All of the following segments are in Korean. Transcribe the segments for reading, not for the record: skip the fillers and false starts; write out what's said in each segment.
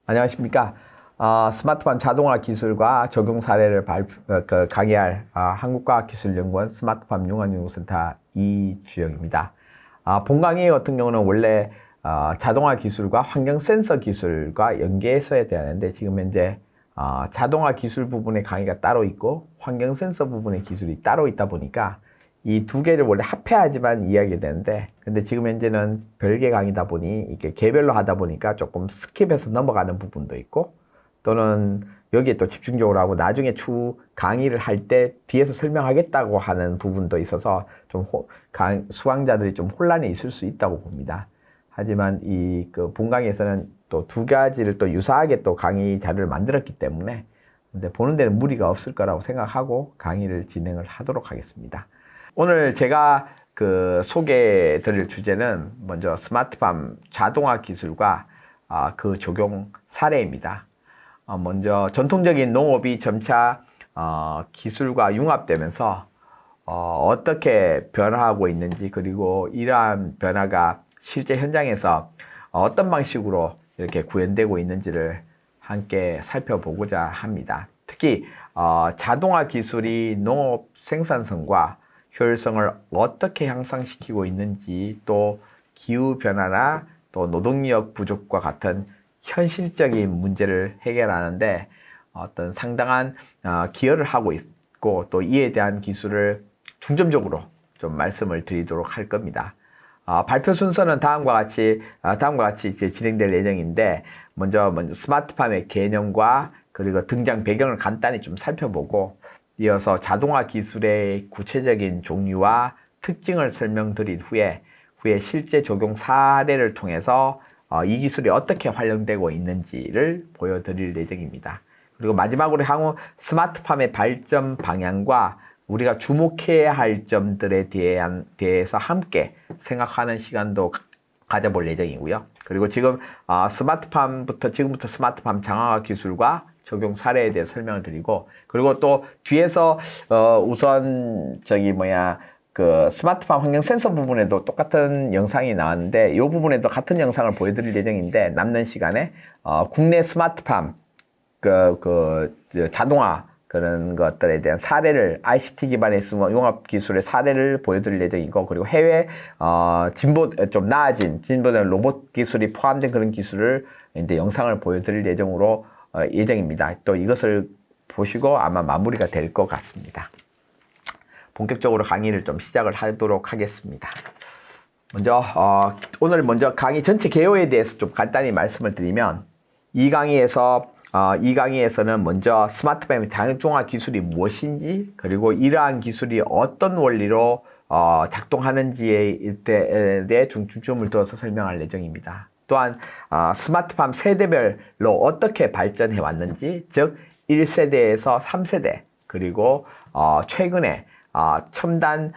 안녕하십니까. 스마트팜 자동화 기술과 적용 사례를 강의할 한국과학기술연구원 스마트팜 융합연구센터 이주영입니다. 본 강의 같은 경우는 원래 자동화 기술과 환경 센서 기술과 연계해서 해야 되는데 지금 현재 자동화 기술 부분의 강의가 따로 있고 환경 센서 부분의 기술이 따로 있다 보니까 이 두 개를 원래 합해야지만 이해하게 되는데, 근데 지금 현재는 별개 강의다 보니 이렇게 개별로 하다 보니까 조금 스킵해서 넘어가는 부분도 있고, 또는 여기에 또 집중적으로 하고 나중에 추후 강의를 할 때 뒤에서 설명하겠다고 하는 부분도 있어서 좀 수강자들이 좀 혼란이 있을 수 있다고 봅니다. 하지만 이 본 강의에서는 또 두 가지를 또 유사하게 또 강의 자료를 만들었기 때문에 근데 보는 데는 무리가 없을 거라고 생각하고 강의를 진행을 하도록 하겠습니다. 오늘 제가 소개해 드릴 주제는 먼저 스마트팜 자동화 기술과 그 적용 사례입니다. 먼저 전통적인 농업이 점차 기술과 융합되면서 어떻게 변화하고 있는지, 그리고 이러한 변화가 실제 현장에서 어떤 방식으로 이렇게 구현되고 있는지를 함께 살펴보고자 합니다. 특히 자동화 기술이 농업 생산성과 효율성을 어떻게 향상시키고 있는지, 또 기후변화나 또 노동력 부족과 같은 현실적인 문제를 해결하는데 어떤 상당한 기여를 하고 있고, 또 이에 대한 기술을 중점적으로 좀 말씀을 드리도록 할 겁니다. 발표 순서는 다음과 같이 이제 진행될 예정인데, 먼저 스마트팜의 개념과 그리고 등장 배경을 간단히 좀 살펴보고, 이어서 자동화 기술의 구체적인 종류와 특징을 설명드린 후에 실제 적용 사례를 통해서 이 기술이 어떻게 활용되고 있는지를 보여드릴 예정입니다. 그리고 마지막으로 향후 스마트팜의 발전 방향과 우리가 주목해야 할 점들에 대해서 함께 생각하는 시간도 가져볼 예정이고요. 그리고 지금부터 스마트팜 장화화 기술과 적용 사례에 대해 설명을 드리고, 그리고 또 뒤에서 우선 스마트팜 환경 센서 부분에도 똑같은 영상이 나왔는데, 이 부분에도 같은 영상을 보여드릴 예정인데, 남는 시간에 국내 스마트팜 자동화 그런 것들에 대한 사례를, ICT 기반의 융합 기술의 사례를 보여드릴 예정이고, 그리고 해외 좀 나아진 진보된 로봇 기술이 포함된 그런 기술을 이제 영상을 보여드릴 예정입니다. 또 이것을 보시고 아마 마무리가 될 것 같습니다. 본격적으로 강의를 좀 시작을 하도록 하겠습니다. 오늘 강의 전체 개요에 대해서 좀 간단히 말씀을 드리면, 이 강의에서는 먼저 스마트팜의 자동화 기술이 무엇인지, 그리고 이러한 기술이 어떤 원리로 작동하는지에 대해 중점을 두어서 설명할 예정입니다. 또한 스마트팜 세대별로 어떻게 발전해 왔는지, 즉 1세대에서 3세대, 그리고 최근에 첨단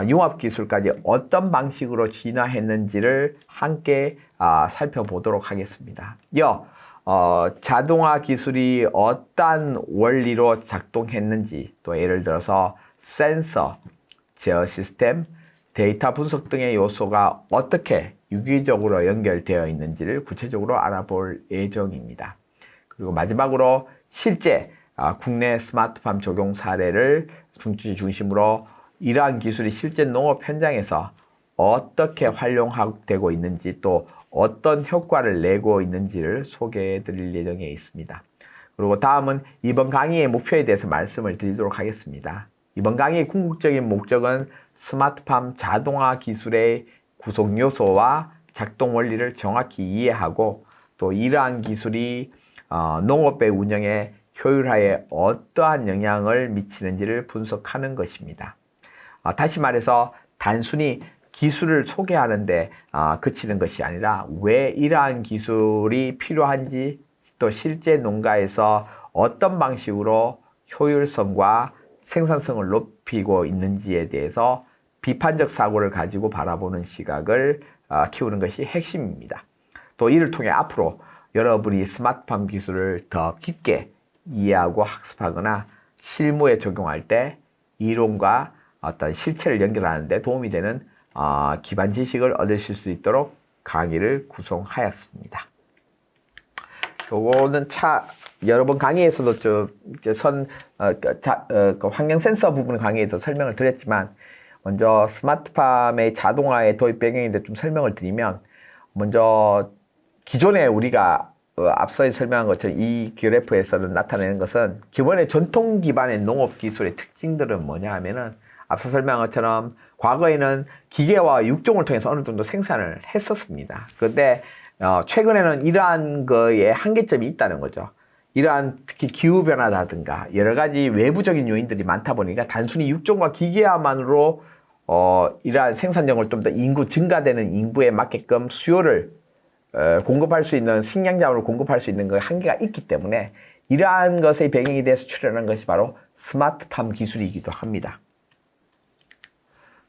융합 기술까지 어떤 방식으로 진화했는지를 함께 살펴보도록 하겠습니다. 자동화 기술이 어떠한 원리로 작동했는지, 또 예를 들어서 센서, 제어 시스템, 데이터 분석 등의 요소가 어떻게 유기적으로 연결되어 있는지를 구체적으로 알아볼 예정입니다. 그리고 마지막으로 실제 국내 스마트팜 적용 사례를 중심으로 이러한 기술이 실제 농업 현장에서 어떻게 활용되고 있는지, 또 어떤 효과를 내고 있는지를 소개해 드릴 예정에 있습니다. 그리고 다음은 이번 강의의 목표에 대해서 말씀을 드리도록 하겠습니다. 이번 강의의 궁극적인 목적은 스마트팜 자동화 기술의 구성 요소와 작동 원리를 정확히 이해하고, 또 이러한 기술이 농업의 운영에 효율화에 어떠한 영향을 미치는지를 분석하는 것입니다. 다시 말해서 단순히 기술을 소개하는데 그치는 것이 아니라, 왜 이러한 기술이 필요한지, 또 실제 농가에서 어떤 방식으로 효율성과 생산성을 높이고 있는지에 대해서 비판적 사고를 가지고 바라보는 시각을 키우는 것이 핵심입니다. 또 이를 통해 앞으로 여러분이 스마트팜 기술을 더 깊게 이해하고 학습하거나 실무에 적용할 때 이론과 어떤 실체를 연결하는 데 도움이 되는 기반 지식을 얻으실 수 있도록 강의를 구성하였습니다. 요거는 여러 번 강의에서도 그 환경 센서 부분 강의에도 설명을 드렸지만, 먼저 스마트팜의 자동화의 도입 배경에 대해 좀 설명을 드리면, 먼저 기존에 우리가 앞서 설명한 것처럼 이 그래프에서는 나타내는 것은 기본의 전통 기반의 농업 기술의 특징들은 뭐냐 하면은, 앞서 설명한 것처럼 과거에는 기계와 육종을 통해서 어느 정도 생산을 했었습니다. 그런데 최근에는 이러한 거에 한계점이 있다는 거죠. 이러한 특히 기후변화라든가 여러 가지 외부적인 요인들이 많다 보니까 단순히 육종과 기계화만으로 이러한 생산량을 좀 더 증가되는 인구에 맞게끔 수요를 공급할 수 있는 식량자원을 공급할 수 있는 그 한계가 있기 때문에 이러한 것의 배경이 돼서 출현한 것이 바로 스마트팜 기술이기도 합니다.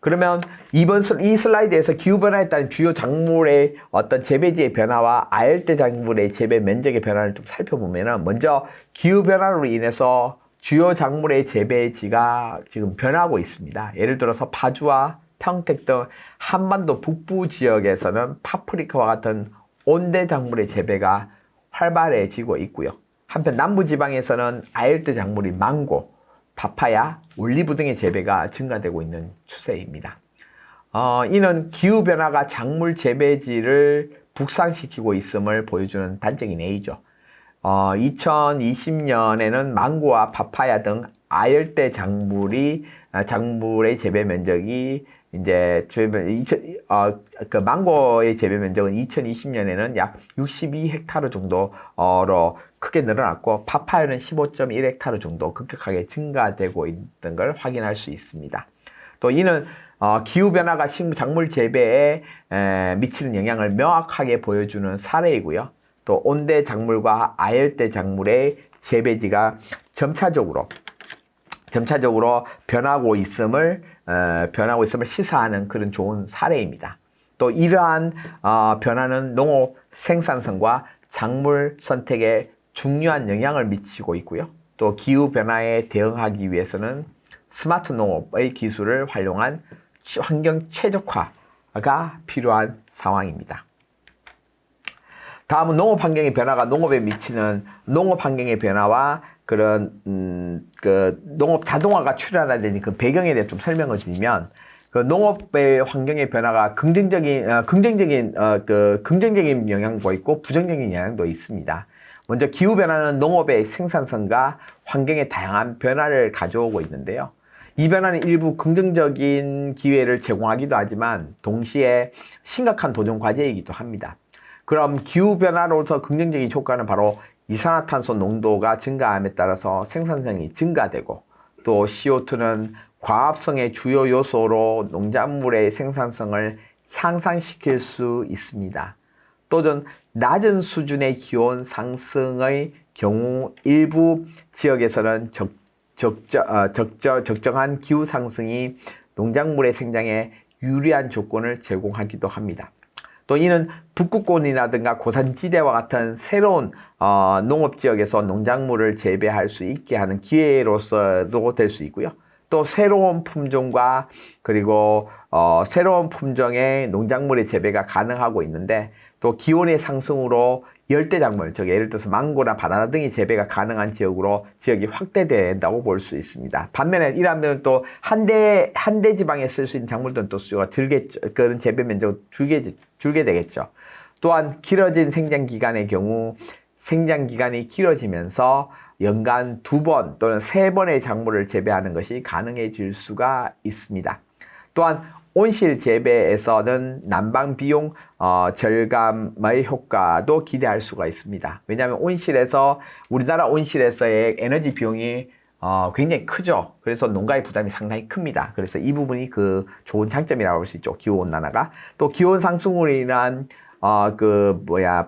그러면 이 슬라이드에서 기후변화에 따른 주요 작물의 어떤 재배지의 변화와 아열대 작물의 재배 면적의 변화를 좀 살펴보면은, 먼저 기후변화로 인해서 주요 작물의 재배지가 지금 변하고 있습니다. 예를 들어서 파주와 평택 등 한반도 북부 지역에서는 파프리카와 같은 온대 작물의 재배가 활발해지고 있고요. 한편 남부 지방에서는 아열대 작물이 망고, 파파야, 올리브 등의 재배가 증가되고 있는 추세입니다. 이는 기후변화가 작물 재배지를 북상시키고 있음을 보여주는 단적인 예이죠. 2020년에는 망고와 파파야 등 아열대 작물의 재배 면적이 망고의 재배 면적은 2020년에는 약 62헥타르 정도로 크게 늘어났고, 파파야는 15.1헥타르 정도 급격하게 증가되고 있는 걸 확인할 수 있습니다. 또 이는 기후변화가 작물 재배에 미치는 영향을 명확하게 보여주는 사례이고요. 또 온대 작물과 아열대 작물의 재배지가 점차적으로 변하고 있음을 시사하는 그런 좋은 사례입니다. 또 이러한 변화는 농업 생산성과 작물 선택에 중요한 영향을 미치고 있고요. 또 기후변화에 대응하기 위해서는 스마트 농업의 기술을 활용한 환경 최적화가 필요한 상황입니다. 다음은 농업 환경의 변화가 농업에 미치는 농업 환경의 변화와 그런 농업 자동화가 출현하는 그 배경에 대해 좀 설명을 드리면, 그 농업의 환경의 변화가 긍정적인 영향도 있고 부정적인 영향도 있습니다. 먼저 기후 변화는 농업의 생산성과 환경에 다양한 변화를 가져오고 있는데요. 이 변화는 일부 긍정적인 기회를 제공하기도 하지만 동시에 심각한 도전 과제이기도 합니다. 그럼 기후변화로서 긍정적인 효과는 바로 이산화탄소 농도가 증가함에 따라서 생산성이 증가되고, 또 CO2는 과합성의 주요 요소로 농작물의 생산성을 향상시킬 수 있습니다. 또는 낮은 수준의 기온 상승의 경우 일부 지역에서는 적정한 기후 상승이 농작물의 생장에 유리한 조건을 제공하기도 합니다. 또 이는 북극권이라든가 고산지대와 같은 새로운 농업지역에서 농작물을 재배할 수 있게 하는 기회로서도 될 수 있고요. 또 새로운 품종과 그리고 새로운 품종의 농작물의 재배가 가능하고 있는데, 또 기온의 상승으로 열대작물, 즉 예를 들어서 망고나 바나나 등의 재배가 가능한 지역이 확대된다고 볼 수 있습니다. 반면에 이러면 또 한대 지방에 쓸 수 있는 작물들은 또 수요가 그런 재배 면적을 줄게 되겠죠. 또한 길어진 생장 기간의 경우 생장 기간이 길어지면서 연간 2번 또는 3번의 작물을 재배하는 것이 가능해질 수가 있습니다. 또한 온실 재배에서는 난방 비용 절감의 효과도 기대할 수가 있습니다. 왜냐하면 우리나라 온실에서의 에너지 비용이 굉장히 크죠. 그래서 농가의 부담이 상당히 큽니다. 그래서 이 부분이 그 좋은 장점이라고 볼 수 있죠. 기후온난화가. 또 기온 상승으로 인한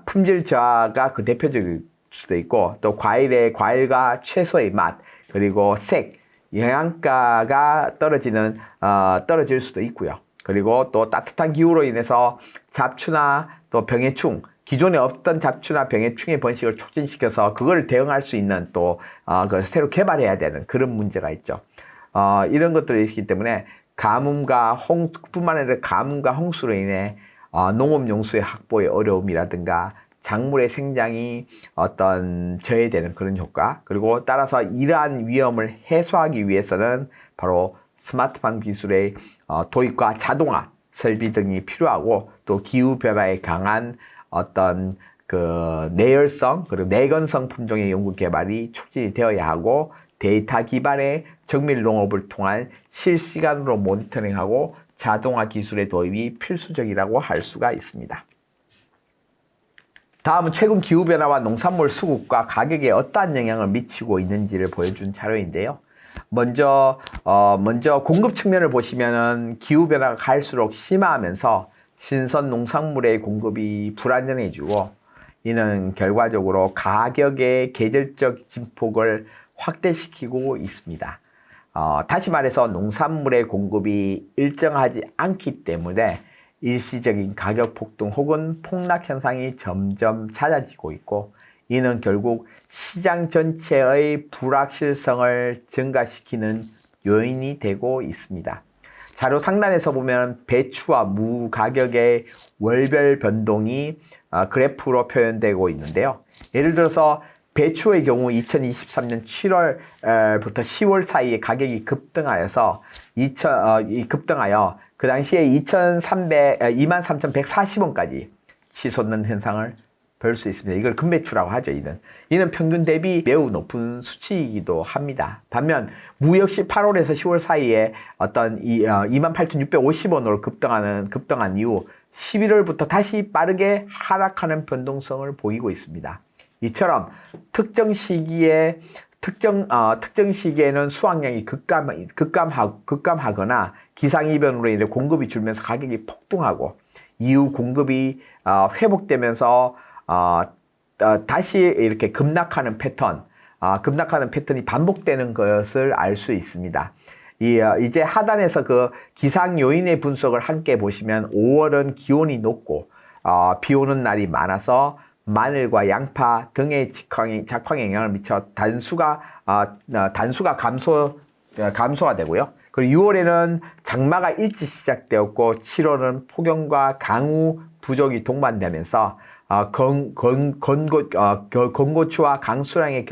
품질 저하가 그 대표적일 수도 있고, 또 과일과 채소의 맛, 그리고 색, 영양가가 떨어질 수도 있고요. 그리고 또 따뜻한 기후로 인해서 잡초나 또 병해충, 기존에 없던 잡초나 병해충의 번식을 촉진시켜서 그걸 대응할 수 있는 그걸 새로 개발해야 되는 그런 문제가 있죠. 이런 것들이 있기 때문에 뿐만 아니라 가뭄과 홍수로 인해 농업용수의 확보의 어려움이라든가 작물의 생장이 어떤 저해되는 그런 효과, 그리고 따라서 이러한 위험을 해소하기 위해서는 바로 스마트팜 기술의 도입과 자동화 설비 등이 필요하고, 또 기후 변화에 강한 어떤 그 내열성 그리고 내건성 품종의 연구 개발이 촉진이 되어야 하고, 데이터 기반의 정밀 농업을 통한 실시간으로 모니터링하고 자동화 기술의 도입이 필수적이라고 할 수가 있습니다. 다음은 최근 기후변화와 농산물 수급과 가격에 어떠한 영향을 미치고 있는지를 보여준 자료인데요. 먼저 공급 측면을 보시면은 기후변화가 갈수록 심화하면서 신선 농산물의 공급이 불안정해지고, 이는 결과적으로 가격의 계절적 진폭을 확대시키고 있습니다. 다시 말해서 농산물의 공급이 일정하지 않기 때문에 일시적인 가격 폭등 혹은 폭락 현상이 점점 잦아지고 있고, 이는 결국 시장 전체의 불확실성을 증가시키는 요인이 되고 있습니다. 자료 상단에서 보면 배추와 무 가격의 월별 변동이 그래프로 표현되고 있는데요. 예를 들어서 배추의 경우 2023년 7월부터 10월 사이에 가격이 급등하여 그 당시에 23,140원까지 치솟는 현상을 볼 수 있습니다. 이걸 급매출이라고 하죠. 이는 평균 대비 매우 높은 수치이기도 합니다. 반면 무 역시 8월에서 10월 사이에 어떤 28,650원으로 급등한 이후 11월부터 다시 빠르게 하락하는 변동성을 보이고 있습니다. 이처럼 특정 시기에는 수확량이 급감하거나 기상이변으로 인해 공급이 줄면서 가격이 폭등하고, 이후 공급이 회복되면서 다시 이렇게 급락하는 패턴이 반복되는 것을 알 수 있습니다. 이제 하단에서 그 기상 요인의 분석을 함께 보시면, 5월은 기온이 높고 비 오는 날이 많아서 마늘과 양파 등의 작황에 영향을 미쳐 단수가 감소가 되고요. 그리고 6월에는 장마가 일찍 시작되었고, 7월은 폭염과 강우 부족이 동반되면서 건고추와 강수량의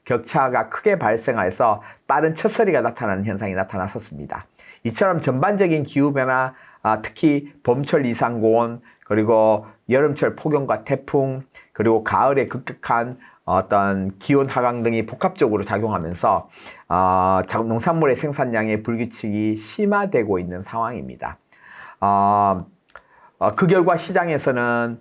격차가 크게 발생해서 빠른 첫서리가 나타나는 현상이 나타났었습니다. 이처럼 전반적인 기후변화, 특히 봄철 이상고온, 그리고 여름철 폭염과 태풍, 그리고 가을에 급격한 어떤 기온 하강 등이 복합적으로 작용하면서 농산물의 생산량의 불규칙이 심화되고 있는 상황입니다. 그 결과 시장에서는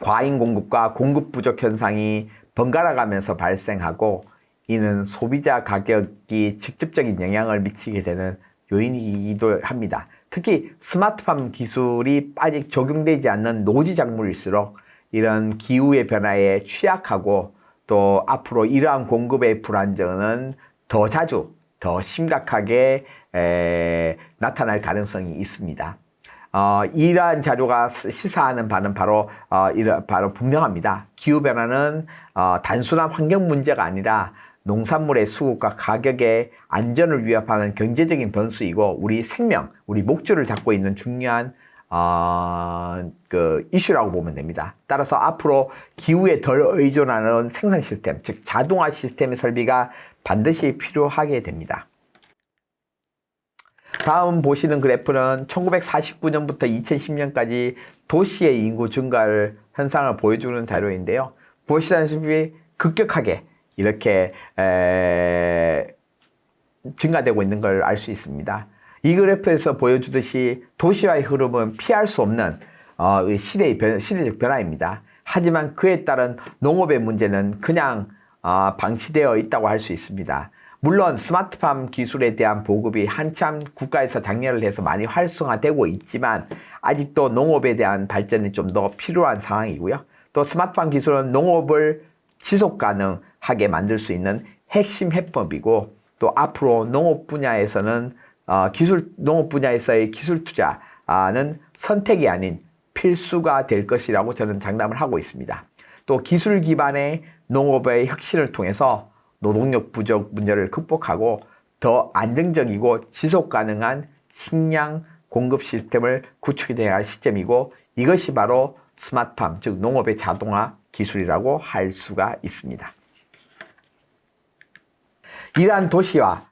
과잉 공급과 공급 부족 현상이 번갈아 가면서 발생하고, 이는 소비자 가격이 직접적인 영향을 미치게 되는 요인이기도 합니다. 특히 스마트팜 기술이 아직 적용되지 않는 노지 작물일수록 이런 기후의 변화에 취약하고, 또 앞으로 이러한 공급의 불안정은 더 자주, 더 심각하게 나타날 가능성이 있습니다. 이러한 자료가 시사하는 바는 바로 분명합니다. 기후변화는 단순한 환경 문제가 아니라 농산물의 수급과 가격의 안전을 위협하는 경제적인 변수이고, 우리 생명, 우리 목줄을 잡고 있는 중요한 이슈라고 보면 됩니다. 따라서 앞으로 기후에 덜 의존하는 생산 시스템, 즉 자동화 시스템의 설비가 반드시 필요하게 됩니다. 다음 보시는 그래프는 1949년부터 2010년까지 도시의 인구 증가를 현상을 보여주는 자료인데요. 보시다시피 급격하게 이렇게 증가되고 있는 걸 알 수 있습니다. 이 그래프에서 보여주듯이 도시화의 흐름은 피할 수 없는 시대적 변화입니다. 하지만 그에 따른 농업의 문제는 그냥 방치되어 있다고 할 수 있습니다. 물론 스마트팜 기술에 대한 보급이 한참 국가에서 장려를 해서 많이 활성화되고 있지만, 아직도 농업에 대한 발전이 좀 더 필요한 상황이고요. 또 스마트팜 기술은 농업을 지속 가능하게 만들 수 있는 핵심 해법이고, 또 앞으로 농업 분야에서의 기술 투자는 선택이 아닌 필수가 될 것이라고 저는 장담을 하고 있습니다. 또 기술 기반의 농업의 혁신을 통해서 노동력 부족 문제를 극복하고 더 안정적이고 지속 가능한 식량 공급 시스템을 구축해야 할 시점이고, 이것이 바로 스마트팜, 즉 농업의 자동화 기술이라고 할 수가 있습니다. 이러한 도시화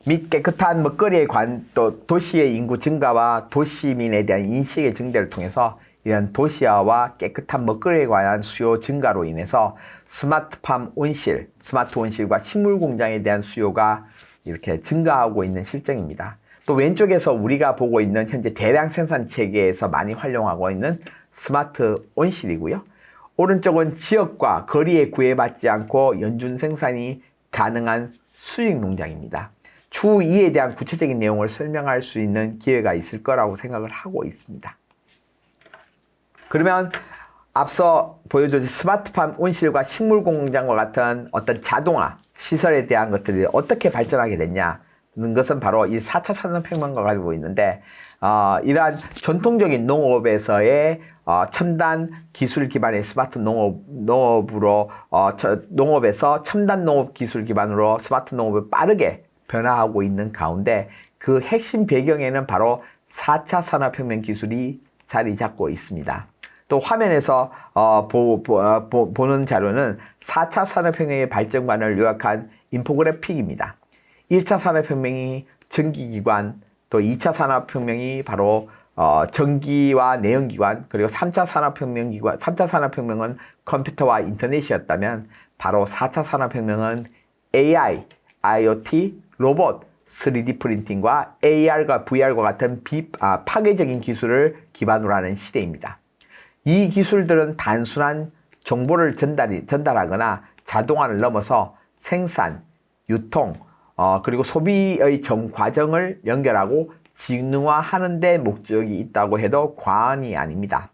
및 깨끗한 먹거리에 관한 또 도시의 인구 증가와 도시민에 대한 인식의 증대를 통해서 이런 도시화와 깨끗한 먹거리에 관한 수요 증가로 인해서 스마트팜 온실, 스마트 온실과 식물 공장에 대한 수요가 이렇게 증가하고 있는 실정입니다. 또 왼쪽에서 우리가 보고 있는 현재 대량 생산 체계에서 많이 활용하고 있는 스마트 온실이고요. 오른쪽은 지역과 거리에 구애받지 않고 연준 생산이 가능한 수익 농장입니다. 추후 이에 대한 구체적인 내용을 설명할 수 있는 기회가 있을 거라고 생각을 하고 있습니다. 그러면 앞서 보여준 스마트팜 온실과 식물 공장과 같은 어떤 자동화 시설에 대한 것들이 어떻게 발전하게 됐냐는 것은 바로 이 4차 산업혁명과 가지고 있는데 이러한 전통적인 농업에서의 첨단 기술 기반의 스마트 농업으로 농업에서 첨단 농업 기술 기반으로 스마트 농업을 빠르게 변화하고 있는 가운데 그 핵심 배경에는 바로 4차 산업혁명 기술이 자리 잡고 있습니다. 또 화면에서 보는 자료는 4차 산업혁명의 발전관을 요약한 인포그래픽입니다. 1차 산업혁명이 전기기관, 또 2차 산업혁명이 바로 전기와 내연기관, 그리고 3차 산업혁명은 컴퓨터와 인터넷이었다면 바로 4차 산업혁명은 AI, IoT, 로봇, 3D 프린팅과 AR과 VR과 같은 파괴적인 기술을 기반으로 하는 시대입니다. 이 기술들은 단순한 정보를 전달하거나 자동화를 넘어서 생산, 유통, 그리고 소비의 전 과정을 연결하고 직능화하는 데 목적이 있다고 해도 과언이 아닙니다.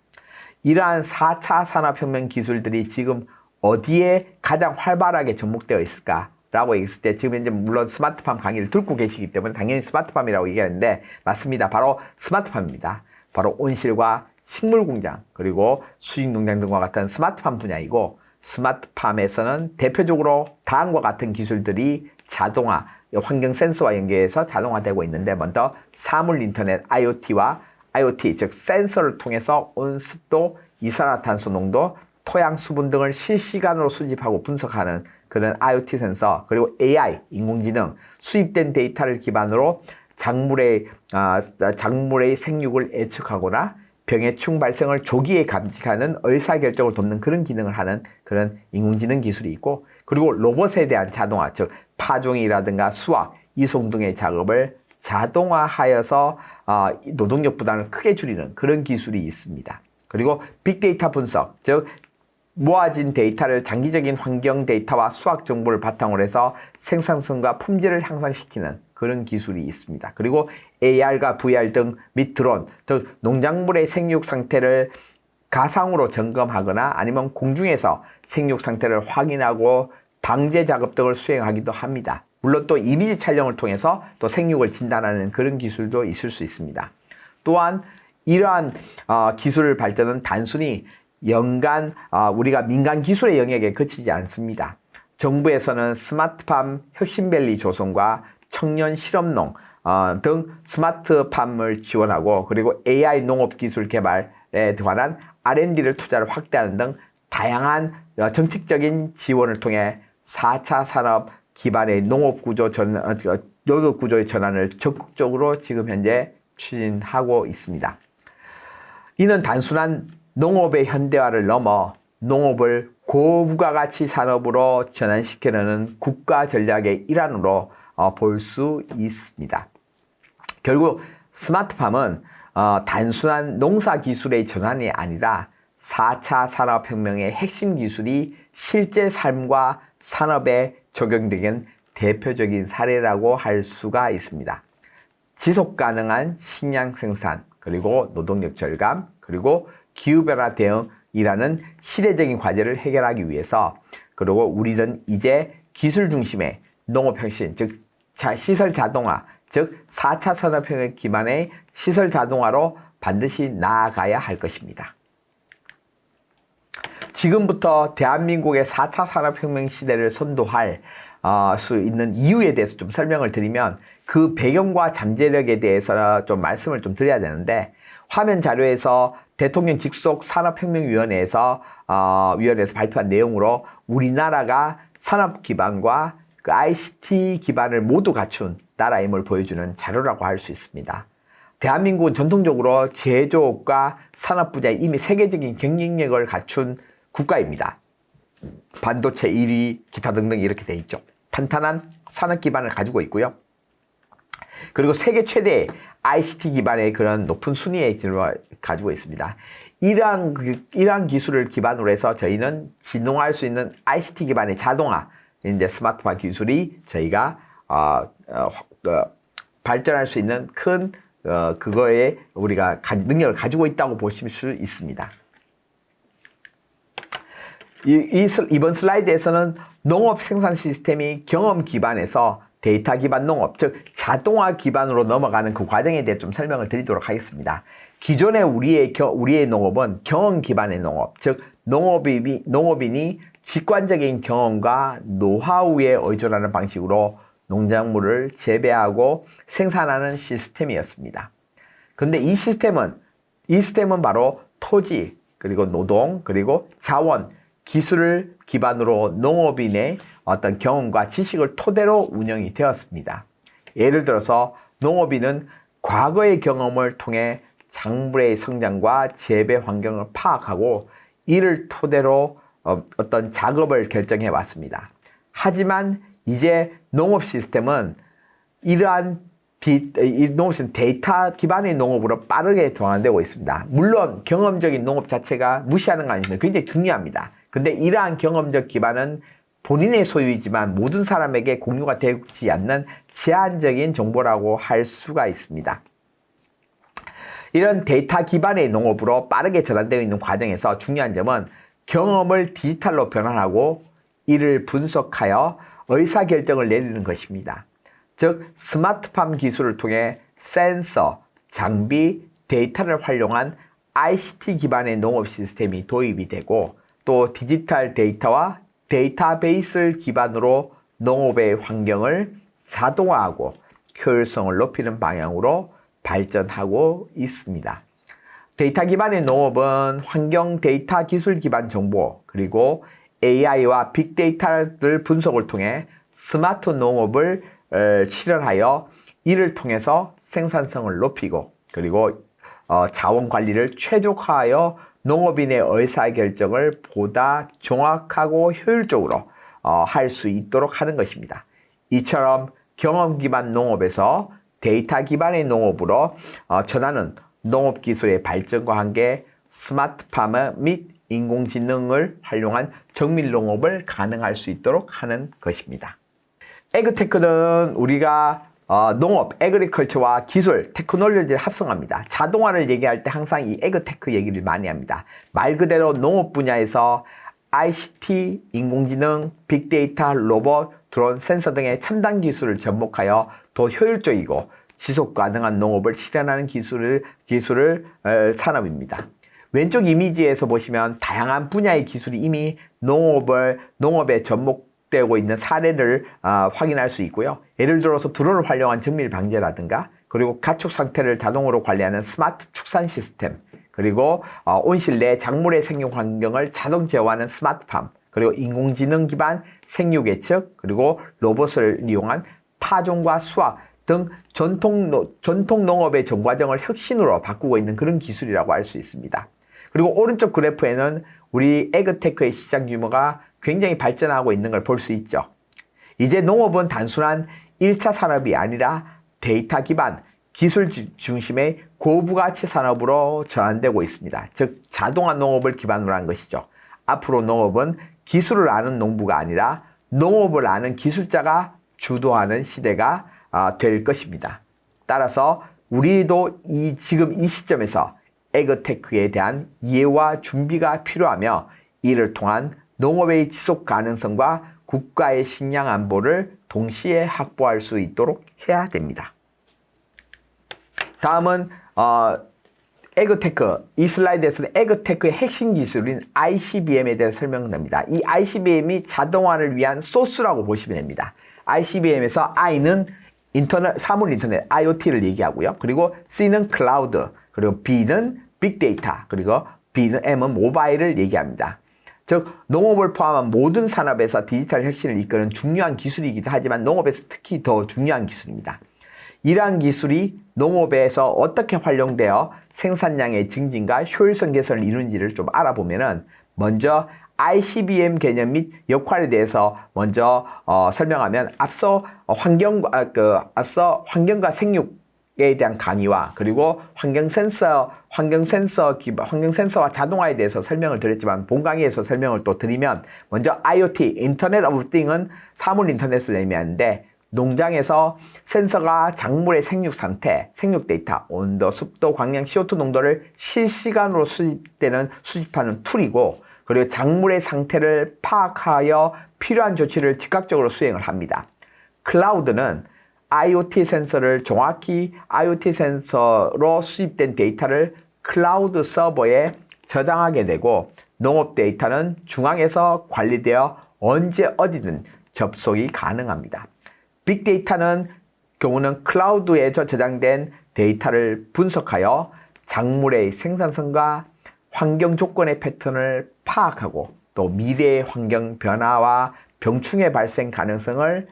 이러한 4차 산업혁명 기술들이 지금 어디에 가장 활발하게 접목되어 있을까라고 얘기했을 때 지금 이제 물론 스마트팜 강의를 듣고 계시기 때문에 당연히 스마트팜이라고 얘기하는데 맞습니다. 바로 스마트팜입니다. 바로 온실과 식물공장 그리고 수익농장 등과 같은 스마트팜 분야이고 스마트팜에서는 대표적으로 다음과 같은 기술들이 자동화, 환경 센서와 연계해서 자동화되고 있는데 먼저 사물 인터넷 IoT, 즉 센서를 통해서 온습도, 이산화탄소 농도, 토양 수분 등을 실시간으로 수집하고 분석하는 그런 IoT 센서, 그리고 AI, 인공지능, 수입된 데이터를 기반으로 작물의 생육을 예측하거나 병해충 발생을 조기에 감지하는 의사결정을 돕는 그런 기능을 하는 그런 인공지능 기술이 있고 그리고 로봇에 대한 자동화, 즉 파종이라든가 수확, 이송 등의 작업을 자동화하여서 노동력 부담을 크게 줄이는 그런 기술이 있습니다. 그리고 빅데이터 분석, 즉 모아진 데이터를 장기적인 환경 데이터와 수학 정보를 바탕으로 해서 생산성과 품질을 향상시키는 그런 기술이 있습니다. 그리고 AR과 VR 등 및 드론, 즉 농작물의 생육 상태를 가상으로 점검하거나 아니면 공중에서 생육 상태를 확인하고 방제 작업 등을 수행하기도 합니다. 물론 또 이미지 촬영을 통해서 또 생육을 진단하는 그런 기술도 있을 수 있습니다. 또한 이러한 기술 발전은 단순히 우리가 민간 기술의 영역에 그치지 않습니다. 정부에서는 스마트팜 혁신밸리 조성과 청년 실험농 등 스마트팜을 지원하고 그리고 AI 농업 기술 개발에 관한 R&D를 투자를 확대하는 등 다양한 정책적인 지원을 통해 4차 산업 기반의 농업 구조의 전환을 적극적으로 지금 현재 추진하고 있습니다. 이는 단순한 농업의 현대화를 넘어 농업을 고부가가치 산업으로 전환시키려는 국가 전략의 일환으로 볼 수 있습니다. 결국 스마트팜은 단순한 농사 기술의 전환이 아니라 4차 산업혁명의 핵심 기술이 실제 삶과 산업에 적용되는 대표적인 사례라고 할 수가 있습니다. 지속 가능한 식량 생산, 그리고 노동력 절감, 그리고 기후변화 대응이라는 시대적인 과제를 해결하기 위해서 그리고 우리는 이제 기술 중심의 농업혁신, 즉 시설 자동화, 즉 4차 산업혁명 기반의 시설 자동화로 반드시 나아가야 할 것입니다. 지금부터 대한민국의 4차 산업혁명 시대를 선도할 수 있는 이유에 대해서 좀 설명을 드리면 그 배경과 잠재력에 대해서 좀 말씀을 좀 드려야 되는데 화면 자료에서 대통령 직속 산업혁명위원회에서 위원회에서 발표한 내용으로 우리나라가 산업 기반과 그 ICT 기반을 모두 갖춘 나라임을 보여주는 자료라고 할 수 있습니다. 대한민국은 전통적으로 제조업과 산업 분야에 이미 세계적인 경쟁력을 갖춘 국가입니다. 반도체 1위, 기타 등등 이렇게 돼 있죠. 탄탄한 산업 기반을 가지고 있고요. 그리고 세계 최대의 ICT 기반의 그런 높은 순위에 가지고 있습니다. 이러한 기술을 기반으로 해서 저희는 진동할 수 있는 ICT 기반의 자동화, 이제 스마트폰 기술이 저희가 발전할 수 있는 큰 그거에 우리가 능력을 가지고 있다고 보실 수 있습니다. 이번 슬라이드에서는 농업 생산 시스템이 경험 기반에서 데이터 기반 농업, 즉 자동화 기반으로 넘어가는 그 과정에 대해 좀 설명을 드리도록 하겠습니다. 기존의 우리의 농업은 경험 기반의 농업, 즉 농업인이 직관적인 경험과 노하우에 의존하는 방식으로 농작물을 재배하고 생산하는 시스템이었습니다. 그런데 이 시스템은 바로 토지, 그리고 노동, 그리고 자원, 기술을 기반으로 농업인의 어떤 경험과 지식을 토대로 운영이 되었습니다. 예를 들어서 농업인은 과거의 경험을 통해 작물의 성장과 재배 환경을 파악하고 이를 토대로 어떤 작업을 결정해 왔습니다. 하지만 이제 농업 시스템은 이러한 데이터 기반의 농업으로 빠르게 전환되고 있습니다. 물론 경험적인 농업 자체가 무시하는 건 아닙니다. 굉장히 중요합니다. 근데 이러한 경험적 기반은 본인의 소유이지만 모든 사람에게 공유가 되지 않는 제한적인 정보라고 할 수가 있습니다. 이런 데이터 기반의 농업으로 빠르게 전환되어 있는 과정에서 중요한 점은 경험을 디지털로 변환하고 이를 분석하여 의사결정을 내리는 것입니다. 즉 스마트팜 기술을 통해 센서, 장비, 데이터를 활용한 ICT 기반의 농업 시스템이 도입이 되고 또 디지털 데이터와 데이터베이스를 기반으로 농업의 환경을 자동화하고 효율성을 높이는 방향으로 발전하고 있습니다. 데이터 기반의 농업은 환경 데이터 기술 기반 정보 그리고 AI와 빅데이터를 분석을 통해 스마트 농업을 실현하여 이를 통해서 생산성을 높이고 그리고 자원 관리를 최적화하여 농업인의 의사결정을 보다 정확하고 효율적으로 할 수 있도록 하는 것입니다. 이처럼 경험 기반 농업에서 데이터 기반의 농업으로 전하는 농업기술의 발전과 함께 스마트팜 및 인공지능을 활용한 정밀 농업을 가능할 수 있도록 하는 것입니다. 에그테크는 우리가 농업, 에그리컬처와 기술, 테크놀로지를 합성합니다. 자동화를 얘기할 때 항상 이 에그테크 얘기를 많이 합니다. 말 그대로 농업 분야에서 ICT, 인공지능, 빅데이터, 로봇, 드론, 센서 등의 첨단 기술을 접목하여 더 효율적이고 지속 가능한 농업을 실현하는 기술을 산업입니다. 왼쪽 이미지에서 보시면 다양한 분야의 기술이 이미 농업에 접목되고 있는 사례를 확인할 수 있고요. 예를 들어서 드론을 활용한 정밀 방제라든가 그리고 가축 상태를 자동으로 관리하는 스마트 축산 시스템 그리고 온실 내 작물의 생육 환경을 자동 제어하는 스마트팜 그리고 인공지능 기반 생육 예측 그리고 로봇을 이용한 파종과 수확 등 전통 농업의 전 과정을 혁신으로 바꾸고 있는 그런 기술이라고 할 수 있습니다. 그리고 오른쪽 그래프에는 우리 에그테크의 시장 규모가 굉장히 발전하고 있는 걸 볼 수 있죠. 이제 농업은 단순한 1차 산업이 아니라 데이터 기반, 기술 중심의 고부가치 산업으로 전환되고 있습니다. 즉 자동화 농업을 기반으로 한 것이죠. 앞으로 농업은 기술을 아는 농부가 아니라 농업을 아는 기술자가 주도하는 시대가 될 것입니다. 따라서 우리도 지금 이 시점에서 에그테크에 대한 이해와 준비가 필요하며 이를 통한 농업의 지속 가능성과 국가의 식량 안보를 동시에 확보할 수 있도록 해야 됩니다. 다음은 에그테크, 이 슬라이드에서는 에그테크의 핵심 기술인 ICBM에 대해 설명됩니다. 이 ICBM이 자동화를 위한 소스라고 보시면 됩니다. ICBM에서 I는 사물 인터넷, IoT를 얘기하고요. 그리고 C는 클라우드, 그리고 B는 빅데이터, 그리고 M은 모바일을 얘기합니다. 즉 농업을 포함한 모든 산업에서 디지털 혁신을 이끄는 중요한 기술이기도 하지만 농업에서 특히 더 중요한 기술입니다. 이러한 기술이 농업에서 어떻게 활용되어 생산량의 증진과 효율성 개선을 이루는지를 좀 알아보면은 먼저 ICBM 개념 및 역할에 대해서 먼저 설명하면 앞서 환경과 생육에 대한 강의와 그리고 환경 센서와 자동화에 대해서 설명을 드렸지만 본 강의에서 설명을 또 드리면 먼저 IoT, 인터넷 오브 띵은 사물 인터넷을 의미하는데 농장에서 센서가 작물의 생육 상태, 생육 데이터, 온도, 습도, 광량, CO2 농도를 실시간으로 수집하는 툴이고 그리고 작물의 상태를 파악하여 필요한 조치를 즉각적으로 수행을 합니다. 클라우드는 IoT 센서로 수집된 데이터를 클라우드 서버에 저장하게 되고 농업 데이터는 중앙에서 관리되어 언제 어디든 접속이 가능합니다. 빅데이터는 경우는 클라우드에서 저장된 데이터를 분석하여 작물의 생산성과 환경 조건의 패턴을 파악하고 또 미래의 환경 변화와 병충해 발생 가능성을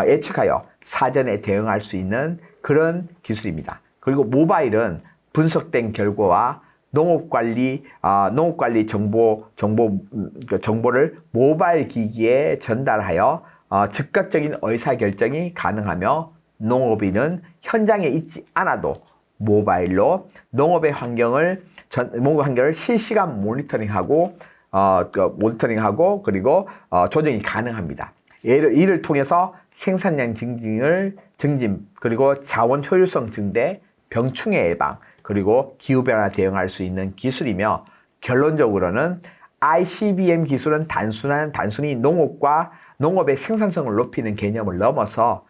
예측하여 사전에 대응할 수 있는 그런 기술입니다. 그리고 모바일은 분석된 결과와 농업관리 정보를 모바일 기기에 전달하여 즉각적인 의사결정이 가능하며 농업인은 현장에 있지 않아도 모바일로 농업의 환경을 실시간 모니터링하고 그리고 조정이 가능합니다. 이를 통해서 생산량 증진 그리고 자원 효율성 증대, 병충해 예방 그리고 기후변화 대응할 수 있는 기술이며 결론적으로는 ICBM 기술은 단순히 농업의 생산성을 높이는 개념을 넘어서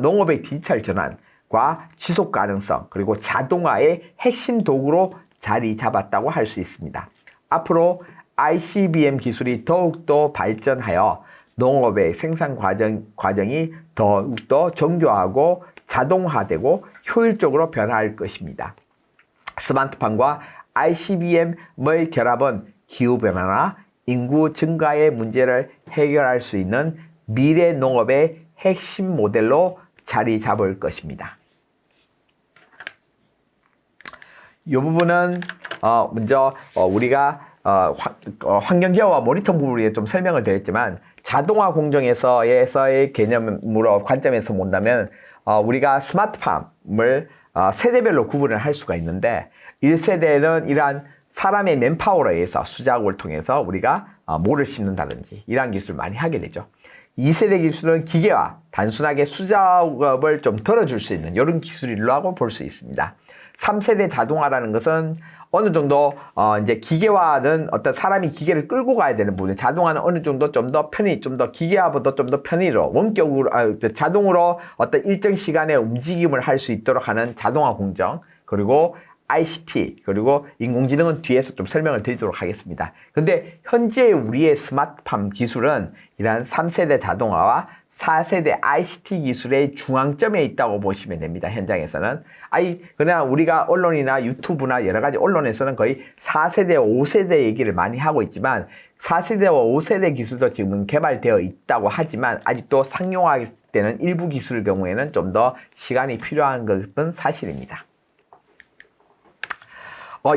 농업의 디지털 전환과 지속 가능성 그리고 자동화의 핵심 도구로 자리 잡았다고 할 수 있습니다. 앞으로 ICBM 기술이 더욱더 발전하여 농업의 생산 과정이 더욱더 정교하고 자동화되고 효율적으로 변화할 것입니다. 스마트팜과 ICBM의 결합은 기후변화나 인구 증가의 문제를 해결할 수 있는 미래 농업의 핵심 모델로 자리 잡을 것입니다. 이 부분은 먼저 우리가 환경제어와 모니터링 부분에 좀 설명을 드렸지만 자동화 공정에서의 관점에서 본다면 우리가 스마트팜을 세대별로 구분을 할 수가 있는데 1세대는 이러한 사람의 맨파워로 의해서 수작업을 통해서 우리가 모를 심는다든지 이러한 기술을 많이 하게 되죠. 2세대 기술은 기계와 단순하게 수작업을 좀 덜어줄 수 있는 이런 기술이라고 볼 수 있습니다. 3세대 자동화라는 것은 어느 정도 이제 기계화는 어떤 사람이 기계를 끌고 가야 되는 부분, 자동화는 어느 정도 좀 더 기계화보다 좀 더 편의로 원격으로 자동으로 어떤 일정 시간에 움직임을 할 수 있도록 하는 자동화 공정, 그리고 ICT 그리고 인공지능은 뒤에서 좀 설명을 드리도록 하겠습니다. 근데 현재 우리의 스마트팜 기술은 이러한 3세대 자동화와 4세대 ICT 기술의 중앙점에 있다고 보시면 됩니다. 현장에서는. 그냥 우리가 언론이나 유튜브나 여러 가지 언론에서는 거의 4세대, 5세대 얘기를 많이 하고 있지만 4세대와 5세대 기술도 지금은 개발되어 있다고 하지만 아직도 상용화할 때는 일부 기술 경우에는 좀 더 시간이 필요한 것은 사실입니다.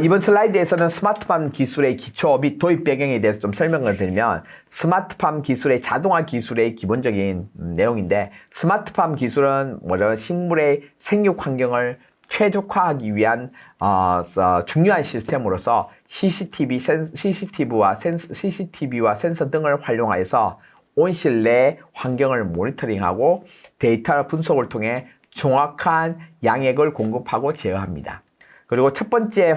이번 슬라이드에서는 스마트팜 기술의 기초 및 도입 배경에 대해서 좀 설명을 드리면 스마트팜 기술의 자동화 기술의 기본적인 내용인데 스마트팜 기술은 식물의 생육 환경을 최적화하기 위한 중요한 시스템으로서 CCTV와 센서 등을 활용하여서 온실내 환경을 모니터링하고 데이터 분석을 통해 정확한 양액을 공급하고 제어합니다. 그리고 첫 번째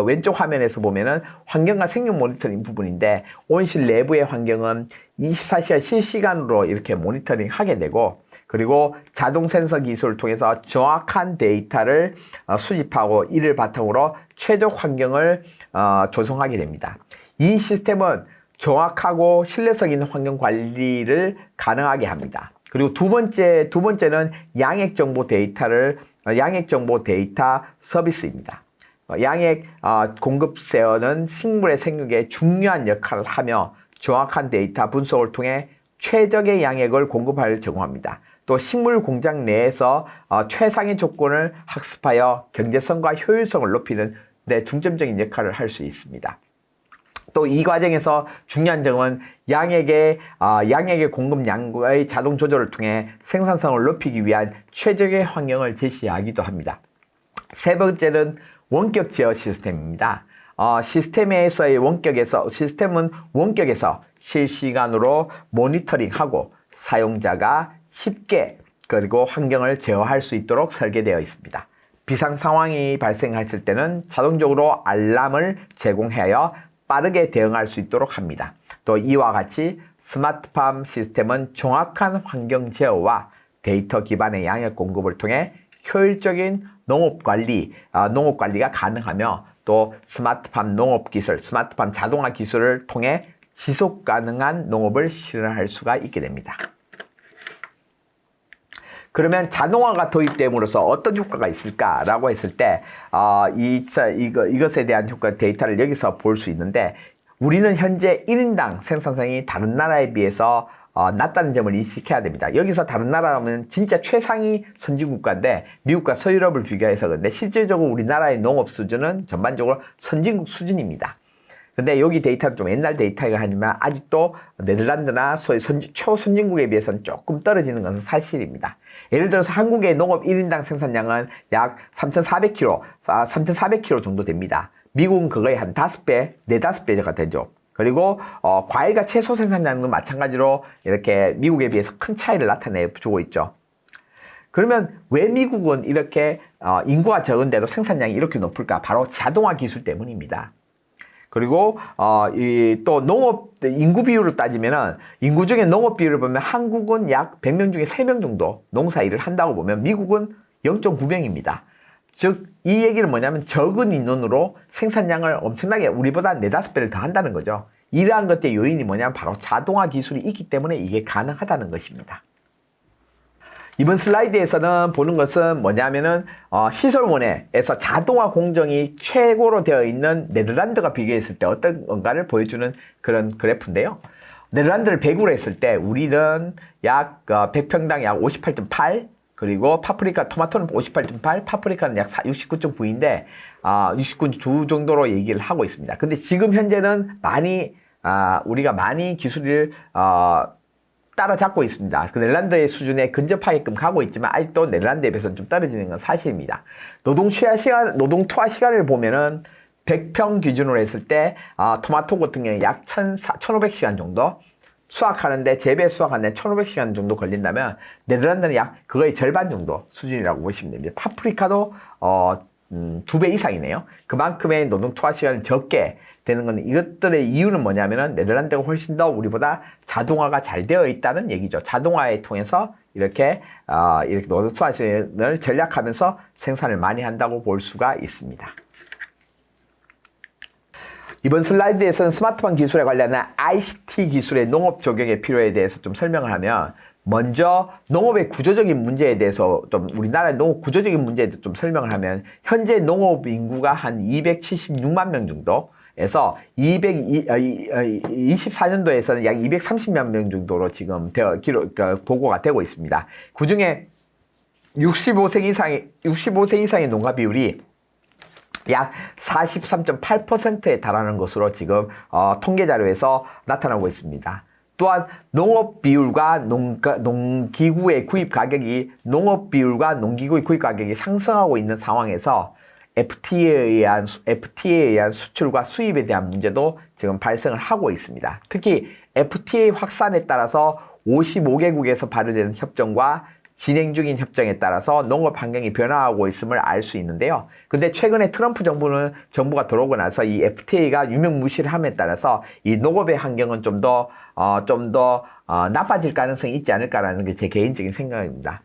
왼쪽 화면에서 보면은 환경과 생육 모니터링 부분인데 온실 내부의 환경은 24시간 실시간으로 이렇게 모니터링 하게 되고 그리고 자동 센서 기술을 통해서 정확한 데이터를 수집하고 이를 바탕으로 최적 환경을 조성하게 됩니다. 이 시스템은 정확하고 신뢰성 있는 환경 관리를 가능하게 합니다. 그리고 두 번째는 양액 정보 데이터를 양액 정보 데이터 서비스입니다. 양액 공급세어는 식물의 생육에 중요한 역할을 하며 정확한 데이터 분석을 통해 최적의 양액을 공급할 제공합니다. 또 식물 공장 내에서 최상의 조건을 학습하여 경제성과 효율성을 높이는 데 중점적인 역할을 할 수 있습니다. 또 이 과정에서 중요한 점은 양액의 공급량의 자동 조절을 통해 생산성을 높이기 위한 최적의 환경을 제시하기도 합니다. 세 번째는 원격 제어 시스템입니다. 시스템은 원격에서 실시간으로 모니터링하고 사용자가 쉽게 그리고 환경을 제어할 수 있도록 설계되어 있습니다. 비상 상황이 발생했을 때는 자동적으로 알람을 제공하여 빠르게 대응할 수 있도록 합니다. 또 이와 같이 스마트팜 시스템은 정확한 환경 제어와 데이터 기반의 양액 공급을 통해 효율적인 농업 관리가 가능하며 또 스마트팜 자동화 기술을 통해 지속 가능한 농업을 실현할 수가 있게 됩니다. 그러면 자동화가 도입됨으로써 어떤 효과가 있을까라고 했을 때 이것에 대한 효과 데이터를 여기서 볼 수 있는데, 우리는 현재 1인당 생산성이 다른 나라에 비해서 낮다는 점을 인식해야 됩니다. 여기서 다른 나라라면 진짜 최상위 선진국가인데 미국과 서유럽을 비교해서 그런데 실질적으로 우리나라의 농업 수준은 전반적으로 선진국 수준입니다. 근데 여기 데이터는 좀 옛날 데이터이긴 하지만 아직도 네덜란드나 소위 초선진국에 비해서는 조금 떨어지는 것은 사실입니다. 예를 들어서 한국의 농업 1인당 생산량은 약 3,400kg 정도 됩니다. 미국은 그거의 한 5배, 5배가 되죠. 그리고 과일과 채소 생산량은 마찬가지로 이렇게 미국에 비해서 큰 차이를 나타내주고 있죠. 그러면 왜 미국은 이렇게 인구가 적은데도 생산량이 이렇게 높을까? 바로 자동화 기술 때문입니다. 그리고 또 농업 인구 비율을 따지면은 인구 중에 농업 비율을 보면 한국은 약 100명 중에 3명 정도 농사 일을 한다고 보면 미국은 0.9명입니다. 즉 이 얘기는 뭐냐면 적은 인원으로 생산량을 엄청나게 우리보다 4-5배를 더 한다는 거죠. 이러한 것의 요인이 뭐냐면 바로 자동화 기술이 있기 때문에 이게 가능하다는 것입니다. 이번 슬라이드에서는 보는 것은 뭐냐면은 시설원에서 자동화 공정이 최고로 되어 있는 네덜란드가 비교했을 때 어떤 건가를 보여주는 그런 그래프인데요. 네덜란드를 100으로 했을 때 우리는 약 100평당 약 58.8, 그리고 토마토는 58.8, 파프리카는 약 69.9인데 69주 정도로 얘기를 하고 있습니다. 근데 지금 현재는 우리가 많이 기술을 따라잡고 있습니다. 그 네덜란드의 수준에 근접하게끔 가고 있지만 아직도 네덜란드에 비해서는 좀 떨어지는 건 사실입니다. 노동 투하 시간을 보면은 100평 기준으로 했을 때 토마토 같은 경우에 약 1,500시간 정도, 재배 수확하는데 1,500시간 정도 걸린다면 네덜란드는 약 그거의 절반 정도 수준이라고 보시면 됩니다. 파프리카도 2배 이상이네요. 그만큼의 노동 투하 시간이 적게 되는 건 이것들의 이유는 뭐냐면은 네덜란드가 훨씬 더 우리보다 자동화가 잘 되어 있다는 얘기죠. 자동화에 통해서 이렇게 노동 투하 시간을 절약하면서 생산을 많이 한다고 볼 수가 있습니다. 이번 슬라이드에서는 스마트팜 기술에 관련한 ICT 기술의 농업 적용의 필요에 대해서 좀 설명을 하면, 먼저 농업의 구조적인 문제에 대해서 우리나라의 농업 구조적인 문제에 대해서 좀 설명을 하면, 현재 농업 인구가 한 276만 명 정도에서 24년도에서는 약 230만 명 정도로 지금 보고가 되고 있습니다. 그 중에 65세 이상의 농가 비율이 약 43.8%에 달하는 것으로 지금 통계 자료에서 나타나고 있습니다. 또한 농업 비율과 농기구의 구입 가격이 상승하고 있는 상황에서 FTA에 의한 수출과 수입에 대한 문제도 지금 발생을 하고 있습니다. 특히 FTA 확산에 따라서 55개국에서 발효되는 협정과 진행 중인 협정에 따라서 농업 환경이 변화하고 있음을 알 수 있는데요. 근데 최근에 트럼프 정부가 들어오고 나서 이 FTA가 유명무실을 함에 따라서 이 농업의 환경은 좀 더 나빠질 가능성이 있지 않을까라는 게 제 개인적인 생각입니다.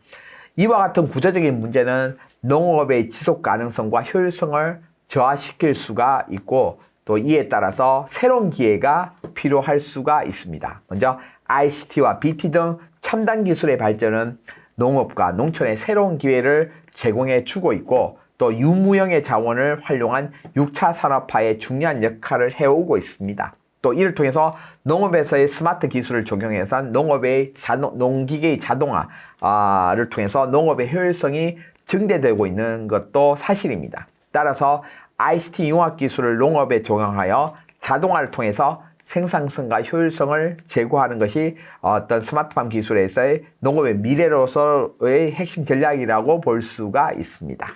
이와 같은 구조적인 문제는 농업의 지속 가능성과 효율성을 저하시킬 수가 있고, 또 이에 따라서 새로운 기회가 필요할 수가 있습니다. 먼저 ICT와 BT 등 첨단 기술의 발전은 농업과 농촌의 새로운 기회를 제공해 주고 있고 또 유무형의 자원을 활용한 6차 산업화에 중요한 역할을 해오고 있습니다. 또 이를 통해서 농업에서의 스마트 기술을 적용해서 농업의 농기계의 자동화를 통해서 농업의 효율성이 증대되고 있는 것도 사실입니다. 따라서 ICT 융합 기술을 농업에 적용하여 자동화를 통해서 생산성과 효율성을 제고하는 것이 어떤 스마트팜 기술에서의 농업의 미래로서의 핵심 전략이라고 볼 수가 있습니다.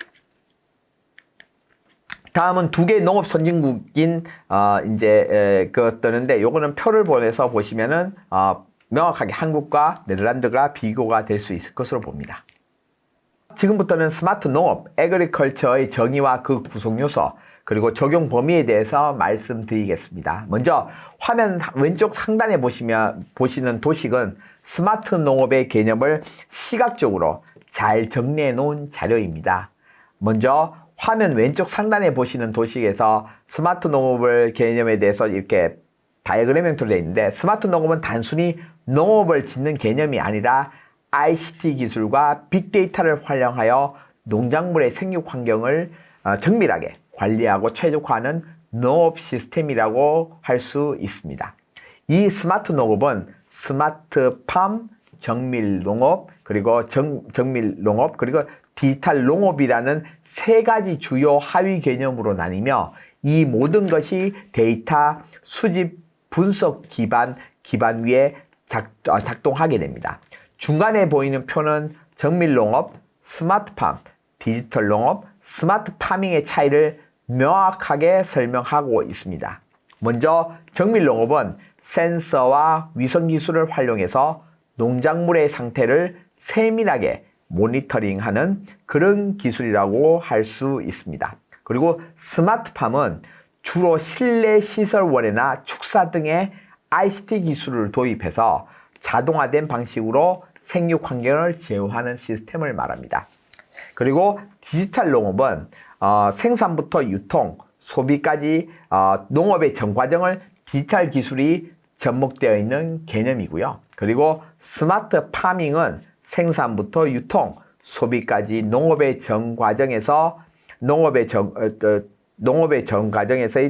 다음은 두 개의 농업 선진국인 그 뜨는데 요거는 표를 보내서 보시면은 명확하게 한국과 네덜란드가 비교가 될 수 있을 것으로 봅니다. 지금부터는 스마트 농업, 애그리컬처의 정의와 그 구성 요소 그리고 적용 범위에 대해서 말씀드리겠습니다. 먼저 화면 왼쪽 상단에 보시는 도식은 스마트 농업의 개념을 시각적으로 잘 정리해 놓은 자료입니다. 먼저 화면 왼쪽 상단에 보시는 도식에서 스마트 농업의 개념에 대해서 이렇게 다이어그램 형태로 되어 있는데 스마트 농업은 단순히 농업을 짓는 개념이 아니라 ICT 기술과 빅데이터를 활용하여 농작물의 생육 환경을 정밀하게 관리하고 최적화하는 농업 시스템이라고 할 수 있습니다. 이 스마트 농업은 스마트팜, 정밀 농업, 그리고 정밀 농업, 그리고 디지털 농업이라는 세 가지 주요 하위 개념으로 나뉘며 이 모든 것이 데이터 수집 분석 기반 위에 작동하게 됩니다. 중간에 보이는 표는 정밀 농업, 스마트팜, 디지털 농업, 스마트 파밍의 차이를 명확하게 설명하고 있습니다. 먼저 정밀 농업은 센서와 위성 기술을 활용해서 농작물의 상태를 세밀하게 모니터링하는 그런 기술이라고 할 수 있습니다. 그리고 스마트팜은 주로 실내 시설원이나 축사 등의 ICT 기술을 도입해서 자동화된 방식으로 생육 환경을 제어하는 시스템을 말합니다. 그리고 디지털 농업은 생산부터 유통, 소비까지 농업의 전 과정을 디지털 기술이 접목되어 있는 개념이고요. 그리고 스마트 파밍은 생산부터 유통, 소비까지 농업의 전 과정에서의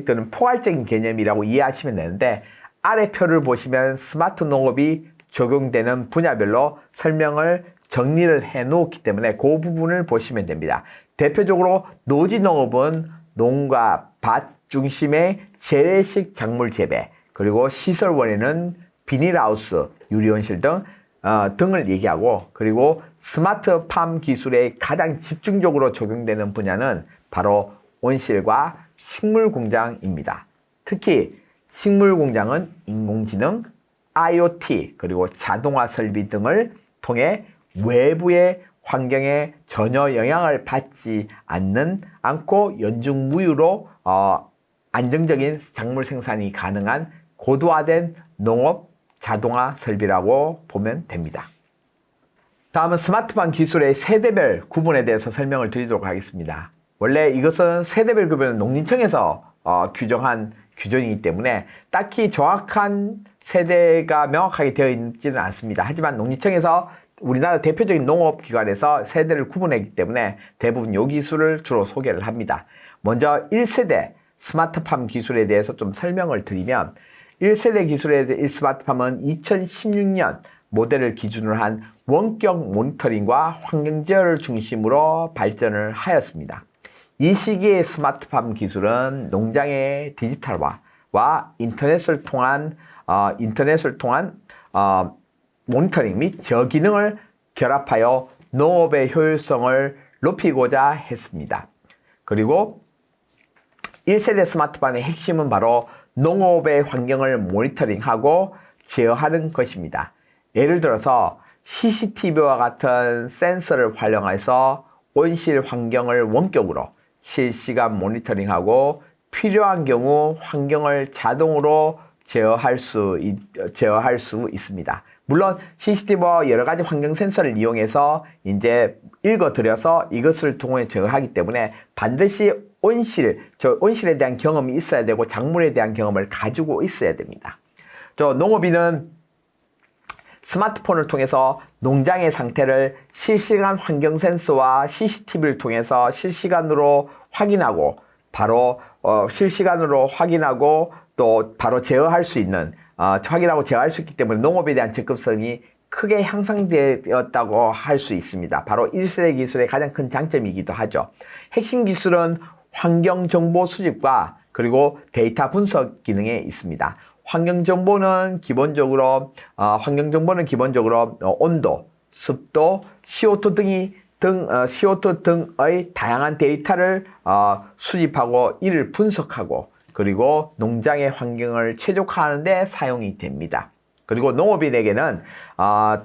또는 포괄적인 개념이라고 이해하시면 되는데 아래 표를 보시면 스마트 농업이 적용되는 분야별로 설명을 정리를 해 놓기 때문에 그 부분을 보시면 됩니다. 대표적으로 노지 농업은 농가, 밭 중심의 재래식 작물 재배, 그리고 시설원에는 비닐하우스, 유리온실 등을 얘기하고, 그리고 스마트팜 기술에 가장 집중적으로 적용되는 분야는 바로 온실과 식물 공장입니다. 특히 식물 공장은 인공지능, IoT, 그리고 자동화 설비 등을 통해 외부의 환경에 전혀 영향을 받지 않고 연중무휴로 안정적인 작물 생산이 가능한 고도화된 농업 자동화 설비라고 보면 됩니다. 다음은 스마트팜 기술의 세대별 구분에 대해서 설명을 드리도록 하겠습니다. 원래 이것은 세대별 구분은 농림청에서 규정한 규정이기 때문에 딱히 정확한 세대가 명확하게 되어 있지는 않습니다. 하지만 농림청에서 우리나라 대표적인 농업기관에서 세대를 구분했기 때문에 대부분 이 기술을 주로 소개를 합니다. 먼저 1세대 스마트팜 기술에 대해서 좀 설명을 드리면 1세대 기술의 스마트팜은 2016년 모델을 기준으로 한 원격 모니터링과 환경 제어를 중심으로 발전을 하였습니다. 이 시기의 스마트팜 기술은 농장의 디지털화와 인터넷을 통한 모니터링 및 저기능을 결합하여 농업의 효율성을 높이고자 했습니다. 그리고 1세대 스마트팜의 핵심은 바로 농업의 환경을 모니터링하고 제어하는 것입니다. 예를 들어서 CCTV와 같은 센서를 활용해서 온실 환경을 원격으로 실시간 모니터링하고 필요한 경우 환경을 자동으로 제어할 수 있습니다. 물론 CCTV와 여러 가지 환경 센서를 이용해서 이제 읽어드려서 이것을 통해 제어하기 때문에 반드시 온실에 대한 경험이 있어야 되고 작물에 대한 경험을 가지고 있어야 됩니다. 농업인은 스마트폰을 통해서 농장의 상태를 실시간 환경 센서와 CCTV를 통해서 실시간으로 확인하고 바로 실시간으로 확인하고 또 바로 제어할 수 있는 확인하고 제어할 수 있기 때문에 농업에 대한 접근성이 크게 향상되었다고 할 수 있습니다. 바로 1세대 기술의 가장 큰 장점이기도 하죠. 핵심 기술은 환경 정보 수집과 그리고 데이터 분석 기능에 있습니다. 환경 정보는 기본적으로 온도, 습도, CO2 등의 다양한 데이터를 수집하고 이를 분석하고 그리고 농장의 환경을 최적화하는 데 사용이 됩니다. 그리고 농업인에게는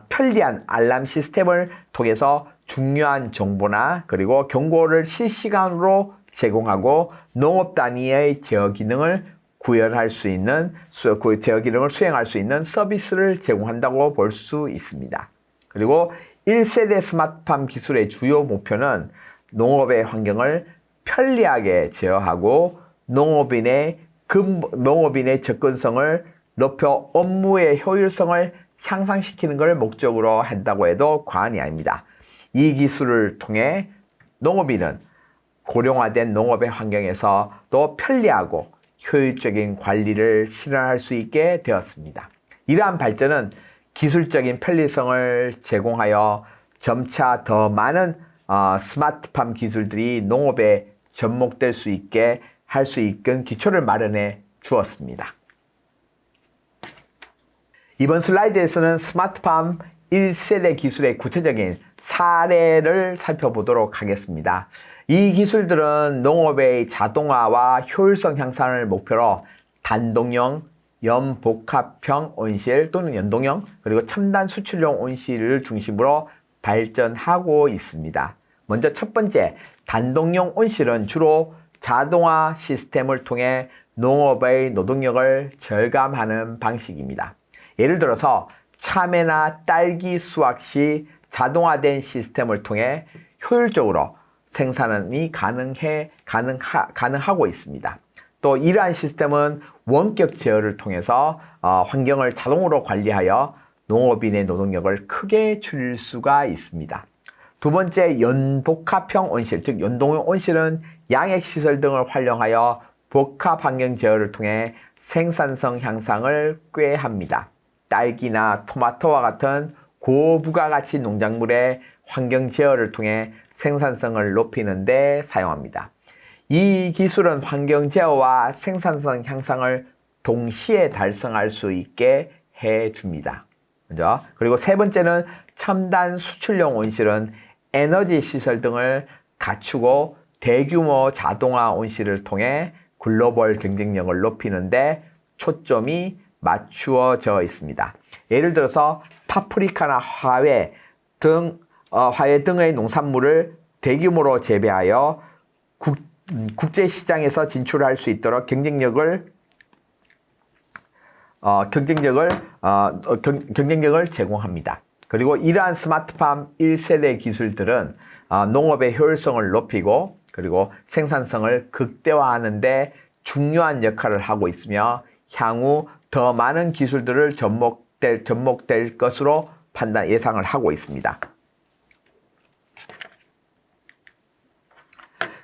편리한 알람 시스템을 통해서 중요한 정보나 그리고 경고를 실시간으로 제공하고 농업 단위의 제어 기능을 구현할 수 있는 제어 기능을 수행할 수 있는 서비스를 제공한다고 볼 수 있습니다. 그리고 1세대 스마트팜 기술의 주요 목표는 농업의 환경을 편리하게 제어하고 농업인의 접근성을 높여 업무의 효율성을 향상시키는 것을 목적으로 한다고 해도 과언이 아닙니다. 이 기술을 통해 농업인은 고령화된 농업의 환경에서 또 편리하고 효율적인 관리를 실현할 수 있게 되었습니다. 이러한 발전은 기술적인 편리성을 제공하여 점차 더 많은 스마트팜 기술들이 농업에 접목될 수 있게 할 수 있는 기초를 마련해 주었습니다. 이번 슬라이드에서는 스마트팜 1세대 기술의 구체적인 사례를 살펴보도록 하겠습니다. 이 기술들은 농업의 자동화와 효율성 향상을 목표로 단동형, 연복합형 온실 또는 연동형 그리고 첨단 수출용 온실을 중심으로 발전하고 있습니다. 먼저 첫 번째, 단동형 온실은 주로 자동화 시스템을 통해 농업의 노동력을 절감하는 방식입니다. 예를 들어서 참외나 딸기 수확 시 자동화된 시스템을 통해 효율적으로 생산이 가능하고 있습니다. 또 이러한 시스템은 원격 제어를 통해서 환경을 자동으로 관리하여 농업인의 노동력을 크게 줄일 수가 있습니다. 두 번째, 연복합형 온실, 즉 연동형 온실은 양액시설 등을 활용하여 복합 환경 제어를 통해 생산성 향상을 꾀합니다. 딸기나 토마토와 같은 고부가가치 농작물의 환경 제어를 통해 생산성을 높이는 데 사용합니다. 이 기술은 환경 제어와 생산성 향상을 동시에 달성할 수 있게 해줍니다. 그죠? 그리고 세 번째는 첨단 수출용 온실은 에너지 시설 등을 갖추고 대규모 자동화 온실을 통해 글로벌 경쟁력을 높이는 데 초점이 맞추어져 있습니다. 예를 들어서 파프리카나 화훼 등의 농산물을 대규모로 재배하여 국제시장에서 진출할 수 있도록 경쟁력을 제공합니다. 그리고 이러한 스마트팜 1세대 기술들은 농업의 효율성을 높이고 그리고 생산성을 극대화하는 데 중요한 역할을 하고 있으며 향후 더 많은 기술들을 접목될 것으로 예상을 하고 있습니다.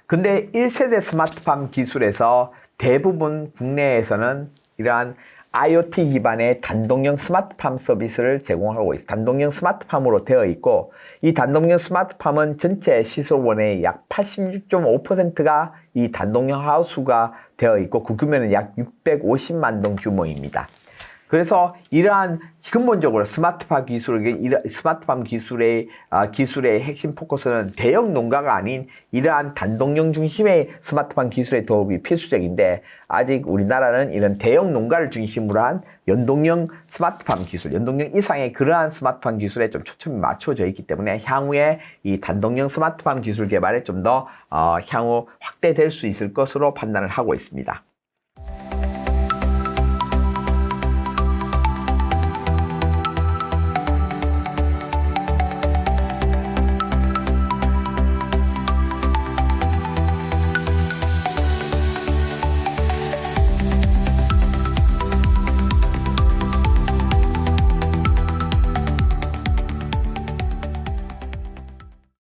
근데 1세대 스마트팜 기술에서 대부분 국내에서는 이러한 IoT 기반의 단동형 스마트팜 서비스를 제공하고 있습니다. 단동형 스마트팜으로 되어 있고 이 단동형 스마트팜은 전체 시설원의 약 86.5%가 이 단동형 하우스가 되어 있고 그 규모는 약 650만 동 규모입니다. 그래서 이러한 근본적으로 스마트팜 기술의 핵심 포커스는 대형 농가가 아닌 이러한 단동형 중심의 스마트팜 기술의 도움이 필수적인데 아직 우리나라는 이런 대형 농가를 중심으로 한 연동형 스마트팜 기술, 연동형 이상의 그러한 스마트팜 기술에 좀 초점이 맞춰져 있기 때문에 향후에 이 단동형 스마트팜 기술 개발에 좀 더 향후 확대될 수 있을 것으로 판단을 하고 있습니다.